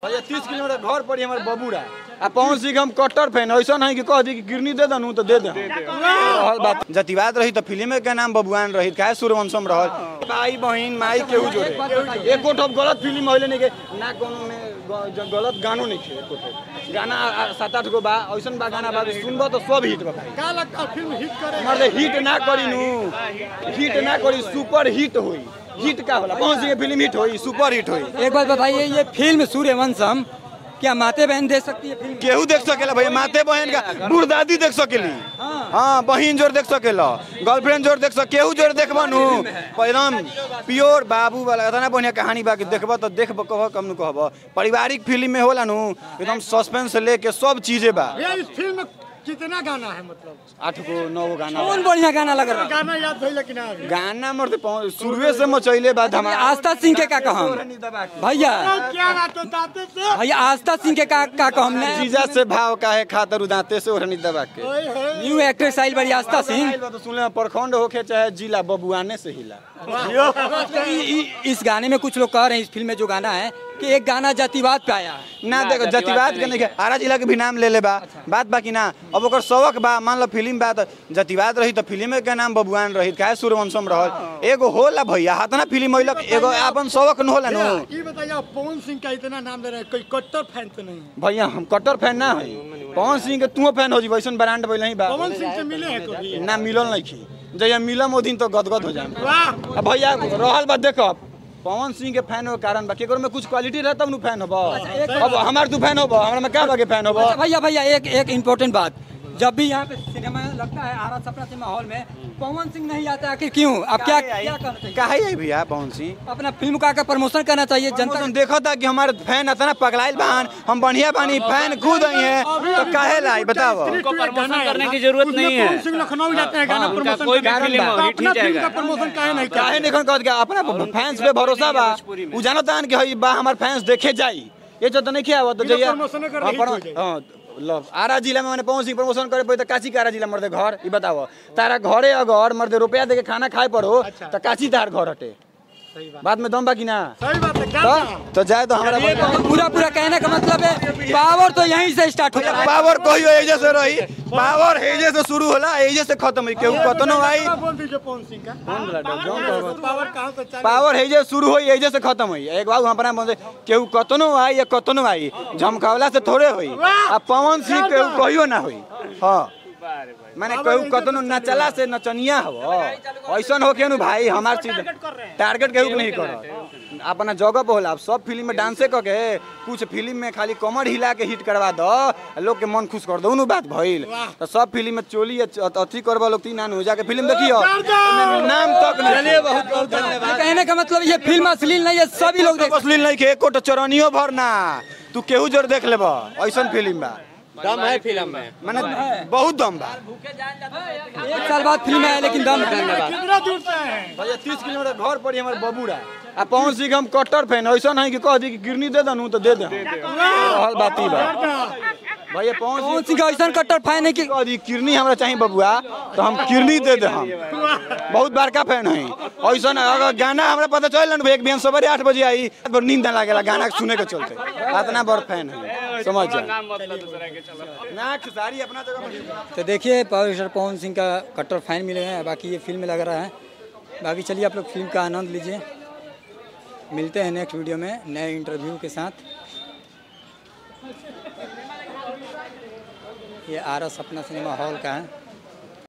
भैया 30 किलोमीटर घर पड़ी हमारे बबूरा आ पवन सिंह हम कट्टर फैन ऐसा नहीं कि कह दी कि गिरनी दे दनू तो दे दे बात जतिवाद रही तो फिल्म के नाम बबुआन रही काहे सूर्यवंशम रहल भाई बहन माई केहू जोड़े एको ठोप गलत फिल्म होइले नहीं के ना कोनो में गलत गानो नहीं खे एको ठोप गाना 7-8 गो बा ऐसन बा गाना बा सुनबो तो सब हिट बा भाई का लगता फिल्म हिट करे मर्दे हिट ना करी नु हिट ना करी सुपर हिट होई हिट का होला पवन सिंह फिल्म हिट होई सुपर हिट होई। एक बात बताइए ये फिल्म सूर्यवंशम क्या माते बहन देख सकती है फिल्म? केहू देख सकेला भैया माते बहन का बूढ़ दादी देख सकेली हाँ बहन जोर देख सकेला गर्लफ्रेंड जोर देख सके केहू जोर देखबा नु एकदम प्योर बाबू वाला इतना बढ़िया कहानी बा कि देखबा तो देखब कह कम नु कहब पारिवारिक फिल्म में होला नु एकदम सस्पेंस से लेके सब चीजें बा। इस फिल्म कितना गाना है मतलब 8 गो 9 गो गाना कौन बढ़िया गाना लग रहा है? गाना याद भइल कि ना गाना मरते शुरुए से मचैले बा धमाका। आस्था सिंह के का कहम भैया क्या बात दाते से भैया आस्था सिंह के का कहम ने जीजा से भाव काहे खातर उदाते से ओढ़नी दबा के न्यू एक्ट्रेस स्टाइल बड़ी आस्था सिंह तो सुनले में प्रखंड होके चाहे जिला बबुआने से हिला। इस गाने में कुछ लोग कह रहे हैं इस फिल्म में जो गाना है कि एक गाना जातिवाद पे आया ना देखो जातिवाद के नहीं आरा जिला के भी नाम ले ले बा बात बाकी ना अब ओकर शौक बा मान लो फिल्म बा तो जातिवाद रही तो फिल्म के नाम बबुआन रही काहे सूर्यवंशम रहल एगो होला भैया हाथ ना फिल्म होइलक एगो अपन शौक न होला नु ये बताइए पवन सिंह का इतना नाम ले रहे हैं कोई कट्टर फैन तो नहीं भैया हम कट्टर फैन ना हई पवन सिंह के तू फैन हो जी वैसन ब्रांड भइल नहीं बा पवन सिंह से मिले हैं कभी ना मिलल नहीं खी जय मिलम ओ दिन तो गदगद हो जाए। वाह अब भैया रहल बा देखो पवन सिंह के फैन हो कारण बा केकरो में कुछ क्वालिटी रहता तब नु फैन होबा अब हमार तू फैन होबा हमरा में का बाके फैन होबा। भैया भैया एक इम्पोर्टेंट बात जब भी यहाँ पे सिनेमा लगता है आरा सपना सिनेमा हॉल में पवन सिंह नहीं आता आखिर क्यों? अब क्या करना चाहिए? काहे आई भैया पवन सिंह अपना फिल्म का प्रमोशन करना चाहिए जनता देखा था कि हमारे फैन इतना पगलाइल बहन हम बढ़िया बानी फैन खुद आई हैं तो काहे लाई बताओ उनको प्रमोशन करने की जरूरत नहीं है। पवन सिंह लखनऊ जाते हैं गाना प्रमोशन कोई भी फिल्म हो हिट अपना ही फिल्म का जाएगा। प्रमोशन काहे नहीं काहे नहीं कहत कि अपना फैंस पे भरोसा बा उ जानता कि हई बा हमार फैंस देखे जाई ये तो नहीं किया तो जइया प्रमोशन कर हिट हो जाए। हां लो आरा जिला में मैंने पवन सिंह प्रमोशन करे तो काची का आरा जिला मर्दे घर ई बताओ तारा घरे अगर मर्दे रुपया देके खाना खाए पड़ो तो काची तार घर हटे बाद में दम बाकी ना सही बात है क्या तो जाए तो हमारा पूरा कहने का मतलब है पावर तो यहीं से स्टार्ट होता है। पावर कहियो एजे से रही पावर एजे से शुरू होला एजे से खत्म होई केहू कतनो आई बोल दीजिए पवन सिंह का पावर कहां से चालू पावर एजे शुरू होई एजे से खत्म होई एक बार अपना बोल केहू कतनो आई या कतनो आई झमकावला से थोड़े होई आ पवन सिंह केहू कहियो ना होई हां माने कहू कतनो नचला से नचनिया हो ऐसन हो के नु भाई हमार चीज टारगेट केहू नहीं कर अपना जगह पे होला सब फिल्म में डांसे क के कुछ फिल्म में खाली कमर हिला के हिट करवा दो लोग के मन खुश कर दो नु बात भइल तो सब फिल्म में चोली अथी करवा लोग तीन हो जाके फिल्म देखियो नाम तक नहीं। चलिए बहुत बहुत धन्यवाद। कहने का मतलब ये फिल्म अश्लील नहीं है सभी लोग देख अश्लील नहीं के एको चरनियो भरना तू केहू जोर देख लेबा ऐसन फिल्म बा दम है फिल्म में माने बहुत दम बा। 1 साल बाद फिल्म है लेकिन दम कितना दूर से हैं भैया 30 किलोमीटर घर पड़ी हमारे बबूरा आ पवन सिंह हम कट्टर फैन ऐसा नहीं कि कह दी कि गिरनी दे दनू तो दे दे रहल बात ई बा भैया पवन सिंह का ऐसा कट्टर फैन है कि कह दी किरनी हमरा चाहिए बबुआ तो हम किरनी दे दे हम बहुत बड़का फैन है ऐसा अगर गाना हमरा पता चल ना एक बिहान सवेरे 8 बजे आई नींद ना लागेला गाना सुने के चलते इतना बड़ फैन है समझ जा ना सारी अपना जगह। तो देखिए पावर स्टार पवन सिंह का कट्टर फैन मिले हैं बाकी ये फिल्म में लग रहा है बाकी चलिए आप लोग फिल्म का आनंद लीजिए मिलते हैं नेक्स्ट वीडियो में नए इंटरव्यू के साथ। ये आरा सपना सिनेमा हॉल का है।